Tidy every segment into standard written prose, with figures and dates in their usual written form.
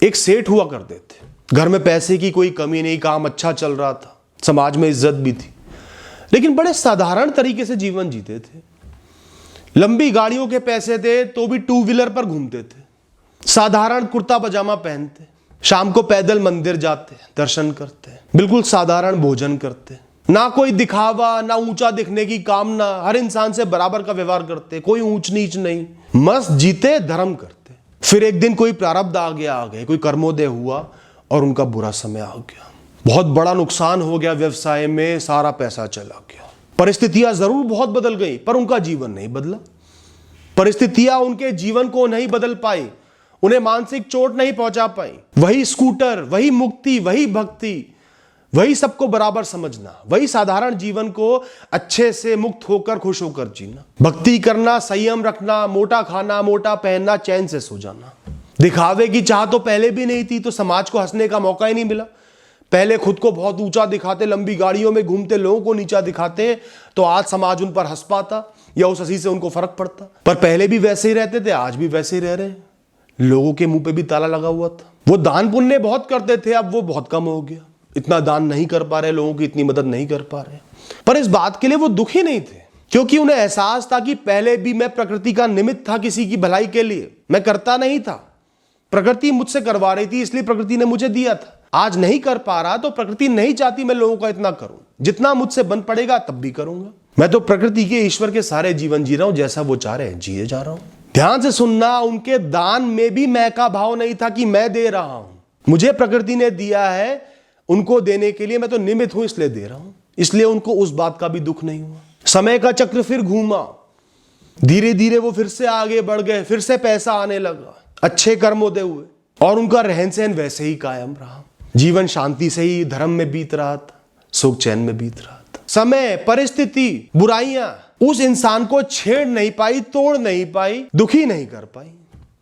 एक सेठ हुआ करते थे, घर में पैसे की कोई कमी नहीं, काम अच्छा चल रहा था, समाज में इज्जत भी थी, लेकिन बड़े साधारण तरीके से जीवन जीते थे। लंबी गाड़ियों के पैसे थे तो भी टू व्हीलर पर घूमते थे, साधारण कुर्ता पजामा पहनते, शाम को पैदल मंदिर जाते, दर्शन करते, बिल्कुल साधारण भोजन करते, ना कोई दिखावा, ना ऊंचा दिखने की कामना, हर इंसान से बराबर का व्यवहार करते, कोई ऊंच नीच नहीं, मस्त जीते, धर्म करते। फिर एक दिन कोई प्रारब्ध आ गए, कोई कर्मोदय हुआ और उनका बुरा समय आ गया, बहुत बड़ा नुकसान हो गया, व्यवसाय में सारा पैसा चला गया। परिस्थितियां जरूर बहुत बदल गई पर उनका जीवन नहीं बदला। परिस्थितियां उनके जीवन को नहीं बदल पाई, उन्हें मानसिक चोट नहीं पहुंचा पाई। वही स्कूटर, वही मुक्ति, वही भक्ति, वही सबको बराबर समझना, वही साधारण जीवन को अच्छे से मुक्त होकर खुश होकर जीना, भक्ति करना, संयम रखना, मोटा खाना, मोटा पहनना, चैन से सो जाना। दिखावे की चाह तो पहले भी नहीं थी, तो समाज को हंसने का मौका ही नहीं मिला। पहले खुद को बहुत ऊंचा दिखाते, लंबी गाड़ियों में घूमते, लोगों को नीचा दिखाते, तो आज समाज उन पर हंस पाता या उस हंसी से उनको फर्क पड़ता। पर पहले भी वैसे ही रहते थे, आज भी वैसे ही रह रहे हैं। लोगों के मुंह पे भी ताला लगा हुआ था। वो दान पुण्य बहुत करते थे, अब वो बहुत कम हो गया, इतना दान नहीं कर पा रहे, लोगों की इतनी मदद नहीं कर पा रहे। पर इस बात के लिए वो दुखी नहीं थे, क्योंकि उन्हें एहसास था कि पहले भी मैं प्रकृति का निमित्त था किसी की भलाई के लिए, मैं करता नहीं था, प्रकृति मुझसे करवा रही थी, इसलिए प्रकृति ने मुझे दिया था। आज नहीं कर पा रहा तो प्रकृति नहीं चाहती मैं लोगों का इतना करूं, जितना मुझसे बन पड़ेगा तब भी करूंगा। मैं तो प्रकृति के, ईश्वर के सारे जीवन जी रहा हूं, जैसा वो चाह रहे हैं जिए जा रहा हूं। ध्यान से सुनना, उनके दान में भी मैं का भाव नहीं था कि मैं दे रहा हूं, मुझे प्रकृति ने दिया है, उनको देने के लिए मैं तो निमित्त हूं, इसलिए दे रहा हूं। इसलिए उनको उस बात का भी दुख नहीं हुआ। समय का चक्र फिर घूमा, धीरे धीरे वो फिर से आगे बढ़ गए, फिर से पैसा आने लगा, अच्छे कर्मोदय हुए और उनका रहन सहन वैसे ही कायम रहा। जीवन शांति से ही, धर्म में बीत रहा था, सुख चैन में बीत रहा था। समय, परिस्थिति, बुराइयां उस इंसान को छेड़ नहीं पाई, तोड़ नहीं पाई, दुखी नहीं कर पाई।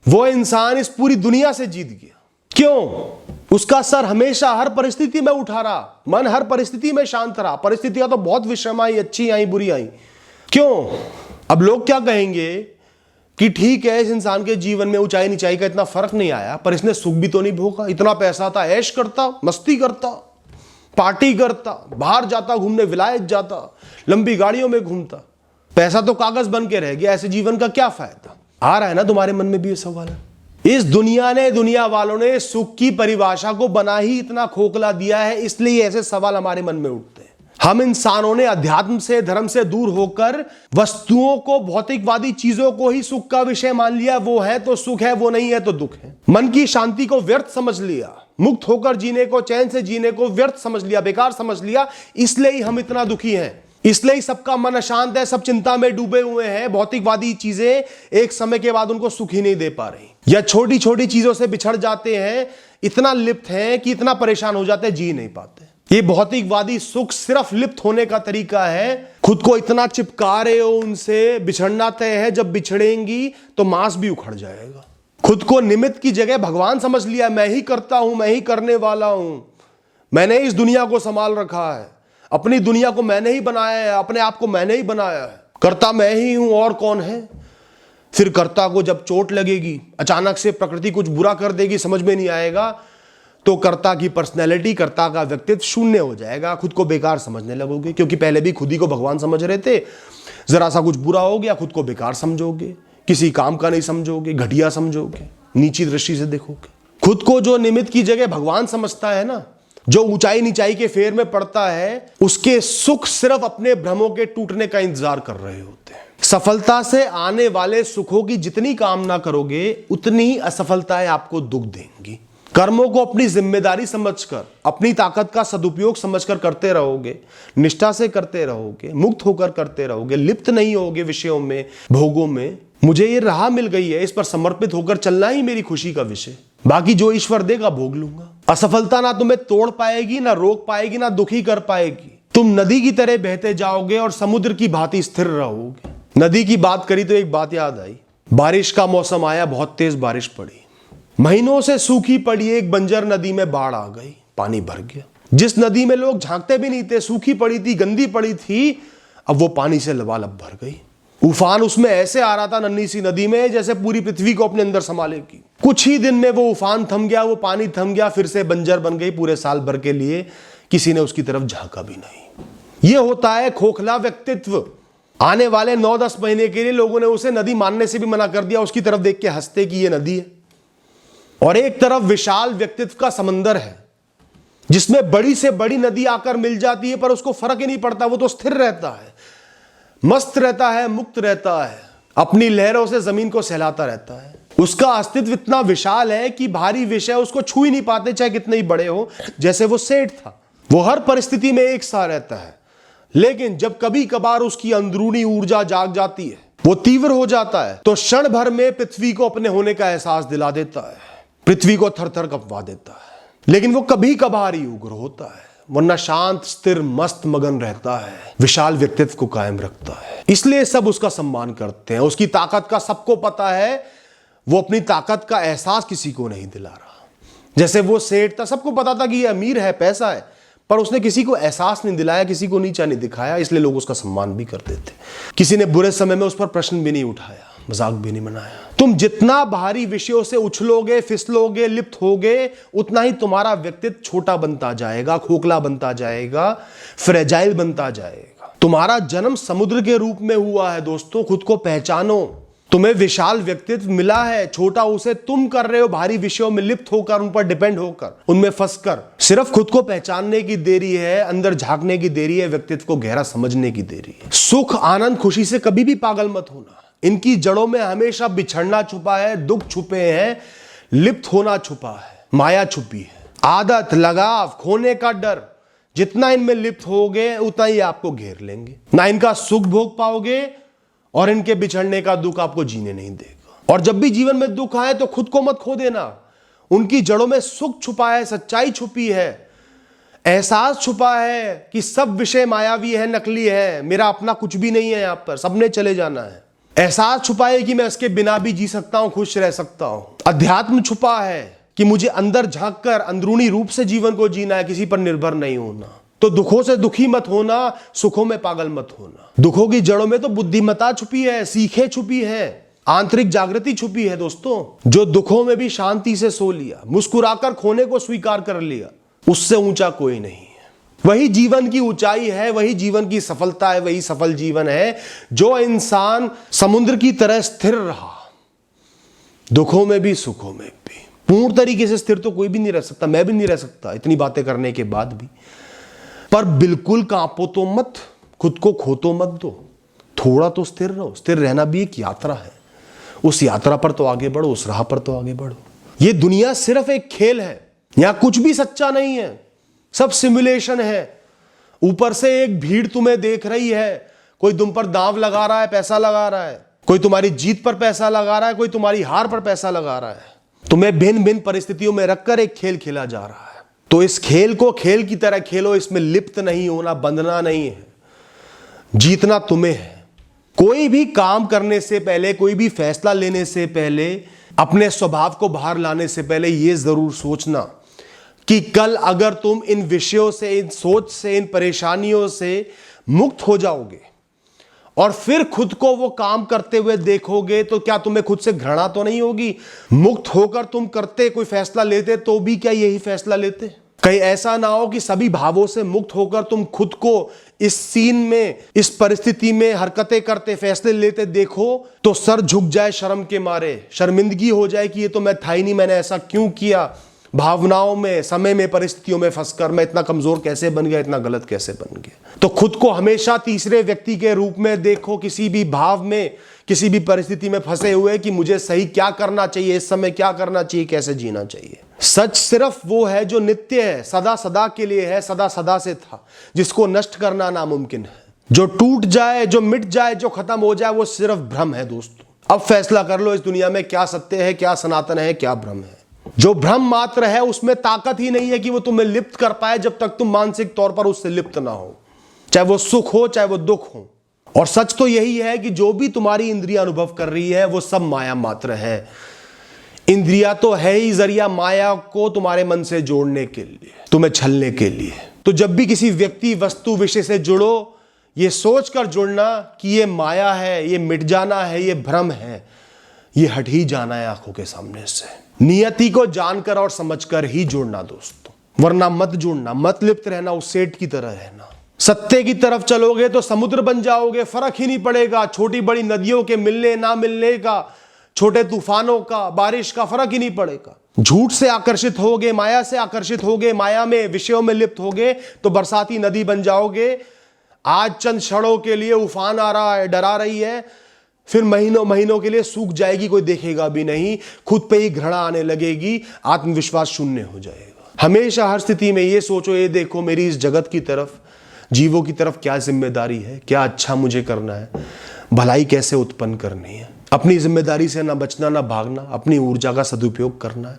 वो इंसान इस पूरी दुनिया से जीत गया। क्यों? उसका सर हमेशा हर परिस्थिति में उठा रहा, मन हर परिस्थिति में शांत रहा। परिस्थितियां तो बहुत विषम आई, अच्छी आई, बुरी आई। क्यों? अब लोग क्या कहेंगे कि ठीक है, इस इंसान के जीवन में ऊंचाई नीचाई का इतना फर्क नहीं आया, पर इसने सुख भी तो नहीं भोगा। इतना पैसा था, ऐश करता, मस्ती करता, पार्टी करता, बाहर जाता घूमने, विलायत जाता, लंबी गाड़ियों में घूमता, पैसा तो कागज बन के रह गया, ऐसे जीवन का क्या फायदा? आ रहा है ना तुम्हारे मन में भी ये सवाल? इस दुनिया ने, दुनिया वालों ने सुख की परिभाषा को बना ही इतना खोखला दिया है, इसलिए ऐसे सवाल हमारे मन में उठते हैं। हम इंसानों ने अध्यात्म से, धर्म से दूर होकर वस्तुओं को, भौतिकवादी चीजों को ही सुख का विषय मान लिया। वो है तो सुख है, वो नहीं है तो दुख है। मन की शांति को व्यर्थ समझ लिया, मुक्त होकर जीने को, चैन से जीने को व्यर्थ समझ लिया, बेकार समझ लिया। इसलिए ही हम इतना दुखी हैं, इसलिए ही सबका मन अशांत है, सब चिंता में डूबे हुए हैं। भौतिकवादी चीजें एक समय के बाद उनको सुख ही नहीं दे पा रही, या छोटी छोटी चीजों से बिछड़ जाते हैं, इतना लिप्त हैं कि इतना परेशान हो जाते हैं, जी नहीं पाते। ये भौतिकवादी सुख सिर्फ लिप्त होने का तरीका है। खुद को इतना चिपका रहे हो उनसे, बिछड़ना तय है, जब बिछड़ेंगी तो मांस भी उखड़ जाएगा। खुद को निमित्त की जगह भगवान समझ लिया, मैं ही करता हूं, मैं ही करने वाला हूं, मैंने इस दुनिया को संभाल रखा है, अपनी दुनिया को मैंने ही बनाया है, अपने आप को मैंने ही बनाया है, कर्ता मैं ही हूं, और कौन है? फिर कर्ता को जब चोट लगेगी, अचानक से प्रकृति कुछ बुरा कर देगी, समझ में नहीं आएगा, तो कर्ता की पर्सनैलिटी, कर्ता का व्यक्तित्व शून्य हो जाएगा। खुद को बेकार समझने लगोगे, क्योंकि पहले भी खुद ही को भगवान समझ रहे थे। जरा सा कुछ बुरा हो गया, खुद को बेकार समझोगे, किसी काम का नहीं समझोगे, घटिया समझोगे, नीची दृष्टि से देखोगे। खुद को जो निमित्त की जगह भगवान समझता है ना, जो ऊंचाई नीचाई के फेर में पड़ता है, उसके सुख सिर्फ अपने भ्रमों के टूटने का इंतजार कर रहे होते हैं। सफलता से आने वाले सुखों की जितनी कामना करोगे, उतनी असफलताएं आपको दुख देंगी। कर्मों को अपनी जिम्मेदारी समझकर, अपनी ताकत का सदुपयोग समझकर करते रहोगे, निष्ठा से करते रहोगे, मुक्त होकर करते रहोगे, लिप्त नहीं होगे विषयों में, भोगों में। मुझे ये राह मिल गई है, इस पर समर्पित होकर चलना ही मेरी खुशी का विषय, बाकी जो ईश्वर देगा भोग लूंगा। असफलता ना तुम्हें तोड़ पाएगी, ना रोक पाएगी, ना दुखी कर पाएगी। तुम नदी की तरह बहते जाओगे और समुद्र की भांति स्थिर रहोगे। नदी की बात करी तो एक बात याद आई। बारिश का मौसम आया, बहुत तेज बारिश पड़ी, महीनों से सूखी पड़ी एक बंजर नदी में बाढ़ आ गई, पानी भर गया। जिस नदी में लोग झांकते भी नहीं थे, सूखी पड़ी थी, गंदी पड़ी थी, अब वो पानी से लबालब भर गई। उफान उसमें ऐसे आ रहा था, नन्ही सी नदी में, जैसे पूरी पृथ्वी को अपने अंदर संभालेगी। कुछ ही दिन में वो उफान थम गया, वो पानी थम गया, फिर से बंजर बन गई पूरे साल भर के लिए। किसी ने उसकी तरफ झांका भी नहीं। ये होता है खोखला व्यक्तित्व। आने वाले 9-10 महीने के लिए लोगों ने उसे नदी मानने से भी मना कर दिया, उसकी तरफ देख के हंसते कि ये नदी है। और एक तरफ विशाल व्यक्तित्व का समंदर है जिसमें बड़ी से बड़ी नदी आकर मिल जाती है, पर उसको फर्क ही नहीं पड़ता। वो तो स्थिर रहता है, मस्त रहता है, मुक्त रहता है, अपनी लहरों से जमीन को सहलाता रहता है। उसका अस्तित्व इतना विशाल है कि भारी विषय उसको छू ही नहीं पाते, चाहे कितने ही बड़े हो। जैसे वो सेठ था, वो हर परिस्थिति में एक सा रहता है, लेकिन जब कभी कभार उसकी अंदरूनी ऊर्जा जाग जाती है, वो तीव्र हो जाता है, तो क्षण भर में पृथ्वी को अपने होने का एहसास दिला देता है, पृथ्वी को थर थर कपवा देता है। लेकिन वो कभी कभार ही उग्र होता है, वरना शांत, स्थिर, मस्त, मगन रहता है, विशाल व्यक्तित्व को कायम रखता है। इसलिए सब उसका सम्मान करते हैं। उसकी ताकत का सबको पता है, वो अपनी ताकत का एहसास किसी को नहीं दिला रहा। जैसे वो सेठ था, सबको पता था कि ये अमीर है, पैसा है, पर उसने किसी को एहसास नहीं दिलाया, किसी को नीचा नहीं दिखाया, इसलिए लोग उसका सम्मान भी करते थे। किसी ने बुरे समय में उस पर प्रश्न भी नहीं उठाया, मजाक भी नहीं बनाया। तुम जितना भारी विषयों से उछलोगे, फिसलोगे, लिप्त होगे, उतना ही तुम्हारा व्यक्तित्व छोटा बनता जाएगा, खोखला बनता जाएगा, फ्रेजाइल बनता जाएगा। तुम्हारा जन्म समुद्र के रूप में हुआ है दोस्तों, खुद को पहचानो। तुम्हें विशाल व्यक्तित्व मिला है, छोटा उसे तुम कर रहे हो, भारी विषयों में लिप्त होकर, उन पर डिपेंड होकर, उनमें फंसकर। सिर्फ खुद को पहचानने की देरी है, अंदर झांकने की देरी है, व्यक्तित्व को गहरा समझने की देरी है। सुख, आनंद, खुशी से कभी भी पागल मत होना। इनकी जड़ों में हमेशा बिछड़ना छुपा है, दुख छुपे हैं, लिप्त होना छुपा है, माया छुपी है, आदत, लगाव, खोने का डर। जितना इनमें लिप्त होगे उतना ही आपको घेर लेंगे। ना इनका सुख भोग पाओगे और इनके बिछड़ने का दुख आपको जीने नहीं देगा। और जब भी जीवन में दुख आए तो खुद को मत खो देना। उनकी जड़ों में सुख छुपा है, सच्चाई छुपी है, एहसास छुपा है कि सब विषय मायावी है, नकली है, मेरा अपना कुछ भी नहीं है, यहां पर सबने चले जाना है। एहसास छुपा है कि मैं इसके बिना भी जी सकता हूं, खुश रह सकता हूं। अध्यात्म छुपा है कि मुझे अंदर झांक कर अंदरूनी रूप से जीवन को जीना है, किसी पर निर्भर नहीं होना। तो दुखों से दुखी मत होना, सुखों में पागल मत होना। दुखों की जड़ों में तो बुद्धिमत्ता छुपी है, सीखें छुपी है, आंतरिक जागृति छुपी है दोस्तों। जो दुखों में भी शांति से सो लिया, मुस्कुराकर खोने को स्वीकार कर लिया, उससे ऊंचा कोई नहीं है। वही जीवन की ऊंचाई है, वही जीवन की सफलता है, वही सफल जीवन है। जो इंसान समुद्र की तरह स्थिर रहा, दुखों में भी सुखों में भी। पूर्ण तरीके से स्थिर तो कोई भी नहीं रह सकता, मैं भी नहीं रह सकता इतनी बातें करने के बाद भी। पर बिल्कुल कांपो तो मत, खुद को खो तो मत दो, थोड़ा तो स्थिर रहो। स्थिर रहना भी एक यात्रा है, उस यात्रा पर तो आगे बढ़ो, उस राह पर तो आगे बढ़ो। ये दुनिया सिर्फ एक खेल है, यहां कुछ भी सच्चा नहीं है, सब सिमुलेशन है। ऊपर से एक भीड़ तुम्हें देख रही है, कोई तुम पर दांव लगा रहा है, पैसा लगा रहा है, कोई तुम्हारी जीत पर पैसा लगा रहा है, कोई तुम्हारी हार पर पैसा लगा रहा है। तुम्हें भिन्न भिन्न परिस्थितियों में रखकर एक खेल खेला जा रहा है। तो इस खेल को खेल की तरह खेलो, इसमें लिप्त नहीं होना, बंधना नहीं है, जीतना तुम्हें है। कोई भी काम करने से पहले, कोई भी फैसला लेने से पहले, अपने स्वभाव को बाहर लाने से पहले यह जरूर सोचना कि कल अगर तुम इन विषयों से, इन सोच से, इन परेशानियों से मुक्त हो जाओगे और फिर खुद को वो काम करते हुए देखोगे, तो क्या तुम्हें खुद से घृणा तो नहीं होगी? मुक्त होकर तुम करते, कोई फैसला लेते तो भी क्या यही फैसला लेते? कहीं ऐसा ना हो कि सभी भावों से मुक्त होकर तुम खुद को इस सीन में, इस परिस्थिति में हरकतें करते, फैसले लेते देखो तो सर झुक जाए शर्म के मारे, शर्मिंदगी हो जाए कि ये तो मैं था ही नहीं, मैंने ऐसा क्यों किया, भावनाओं में, समय में, परिस्थितियों में फंसकर मैं इतना कमजोर कैसे बन गया, इतना गलत कैसे बन गया। तो खुद को हमेशा तीसरे व्यक्ति के रूप में देखो, किसी भी भाव में, किसी भी परिस्थिति में फंसे हुए कि मुझे सही क्या करना चाहिए, इस समय क्या करना चाहिए, कैसे जीना चाहिए। सच सिर्फ वो है जो नित्य है, सदा सदा के लिए है, सदा सदा से था, जिसको नष्ट करना नामुमकिन है। जो टूट जाए, जो मिट जाए, जो खत्म हो जाए, वो सिर्फ भ्रम है दोस्तों। अब फैसला कर लो इस दुनिया में क्या सत्य है, क्या सनातन है, क्या भ्रम है। जो भ्रम मात्र है उसमें ताकत ही नहीं है कि वो तुम्हें लिप्त कर पाए, जब तक तुम मानसिक तौर पर उससे लिप्त ना हो, चाहे वो सुख हो, चाहे वो दुख हो। और सच तो यही है कि जो भी तुम्हारी इंद्रिया अनुभव कर रही है वो सब माया मात्र है। इंद्रिया तो है ही जरिया माया को तुम्हारे मन से जोड़ने के लिए, तुम्हें छलने के लिए। तो जब भी किसी व्यक्ति, वस्तु, विषय से जुड़ो, ये सोच कर जुड़ना कि ये माया है, ये मिट जाना है, ये भ्रम है, ये हट ही जाना है आंखों के सामने से। नियति को जानकर और समझकर ही जुड़ना दोस्तों, वरना मत जुड़ना, मत लिप्त रहना, उस सेठ की तरह रहना। सत्य की तरफ चलोगे तो समुद्र बन जाओगे, फर्क ही नहीं पड़ेगा। छोटी बड़ी नदियों के मिलने ना मिलने का, छोटे तूफानों का, बारिश का फर्क ही नहीं पड़ेगा। झूठ से आकर्षित होगे, माया से आकर्षित होगे, माया में विषयों में लिप्त होगे तो बरसाती नदी बन जाओगे। आज चंद क्षणों के लिए उफान आ रहा है, डरा रही है, फिर महीनों महीनों के लिए सूख जाएगी, कोई देखेगा भी नहीं, खुद पे ही घृणा आने लगेगी, आत्मविश्वास शून्य हो जाएगा। हमेशा हर स्थिति में ये सोचो, ये देखो मेरी इस जगत की तरफ, जीवों की तरफ क्या जिम्मेदारी है, क्या अच्छा मुझे करना है, भलाई कैसे उत्पन्न करनी है। अपनी जिम्मेदारी से ना बचना ना भागना, अपनी ऊर्जा का सदुपयोग करना है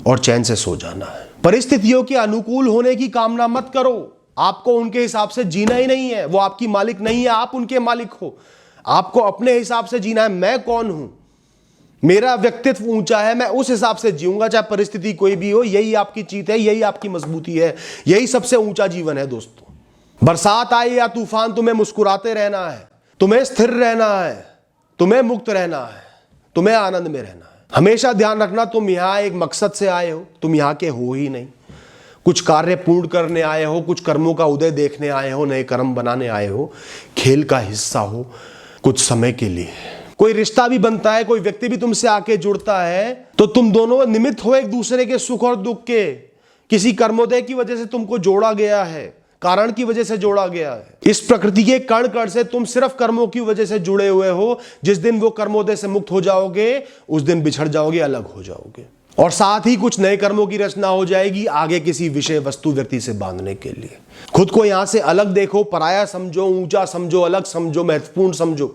और चैन से सो जाना है। परिस्थितियों के अनुकूल होने की कामना मत करो। आपको उनके हिसाब से जीना ही नहीं है, वो आपकी मालिक नहीं है, आप उनके मालिक हो। आपको अपने हिसाब से जीना है। मैं कौन हूं, मेरा व्यक्तित्व ऊंचा है, मैं उस हिसाब से जीऊंगा, चाहे परिस्थिति कोई भी हो। यही आपकी जीत है, यही आपकी मजबूती है, यही सबसे ऊंचा जीवन है दोस्तों। बरसात आए या तूफान, तुम्हें मुस्कुराते रहना है, तुम्हें स्थिर रहना है, तुम्हें मुक्त रहना है, तुम्हें आनंद में रहना है। हमेशा ध्यान रखना, तुम यहां एक मकसद से आए हो, तुम यहां के हो ही नहीं। कुछ कार्य पूर्ण करने आए हो, कुछ कर्मों का उदय देखने आए हो, नए कर्म बनाने आए हो, खेल का हिस्सा हो कुछ समय के लिए। कोई रिश्ता भी बनता है, कोई व्यक्ति भी तुमसे आके जुड़ता है, तो तुम दोनों निमित्त हो एक दूसरे के सुख और दुख के। किसी कर्मोदय की वजह से तुमको जोड़ा गया है, कारण की वजह से जोड़ा गया है। इस प्रकृति के कण कण से तुम सिर्फ कर्मों की वजह से जुड़े हुए हो। जिस दिन वो कर्मोदय से मुक्त हो जाओगे, उस दिन बिछड़ जाओगे, अलग हो जाओगे, और साथ ही कुछ नए कर्मों की रचना हो जाएगी आगे किसी विषय वस्तु व्यक्ति से बांधने के लिए। खुद को यहां से अलग देखो, पराया समझो, ऊंचा समझो, अलग समझो, महत्वपूर्ण समझो।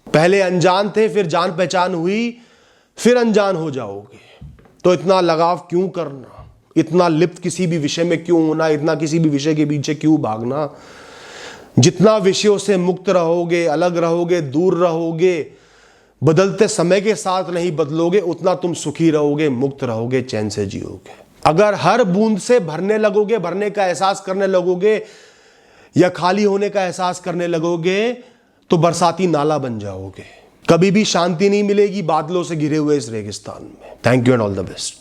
पहले अनजान थे, फिर जान पहचान हुई, फिर अनजान हो जाओगे। तो इतना लगाव क्यों करना, इतना लिप्त किसी भी विषय में क्यों होना, इतना किसी भी विषय के पीछे क्यों भागना। जितना विषयों से मुक्त रहोगे, अलग रहोगे, दूर रहोगे, बदलते समय के साथ नहीं बदलोगे, उतना तुम सुखी रहोगे, मुक्त रहोगे, चैन से जियोगे। अगर हर बूंद से भरने लगोगे, भरने का एहसास करने लगोगे, या खाली होने का एहसास करने लगोगे, तो बरसाती नाला बन जाओगे। कभी भी शांति नहीं मिलेगी बादलों से घिरे हुए इस रेगिस्तान में। Thank you and all the best.